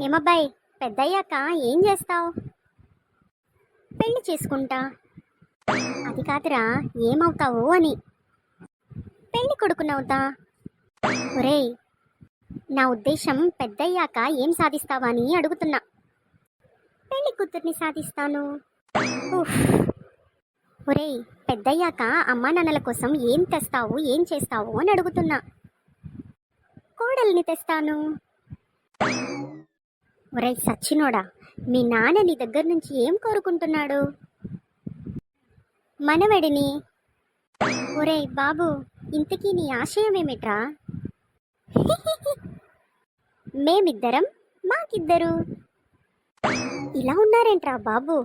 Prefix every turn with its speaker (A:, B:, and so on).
A: ఏమబ్బాయి, పెద్దయ్యాక ఏం చేస్తావు? పెళ్లి చేసుకుంటా. అది కాదురా, ఏమవుతావు అని. పెళ్లి కొడుకునవుతా. ఒరేయ్, నా ఉద్దేశం పెద్దయ్యాక ఏం సాధిస్తావా అని అడుగుతున్నా. పెళ్లి కూతుర్ని సాధిస్తాను. ఉఫ్. ఒరేయ్, పెద్దయ్యాక అమ్మా నాన్నల కోసం ఏం తెస్తావు, ఏం చేస్తావు అని అడుగుతున్నా. కోడల్ని తెస్తాను. ఒరేయ్ సచ్చినోడా, మీ నాన్న నీ దగ్గర నుంచి ఏం కోరుకుంటున్నాడు? మనవడిని. ఒరేయ్ బాబు, ఇంతకీ నీ ఆశయం ఏమిట్రా? మేమిద్దరం, మాకిద్దరు. ఇలా ఉన్నారేంట్రా బాబు?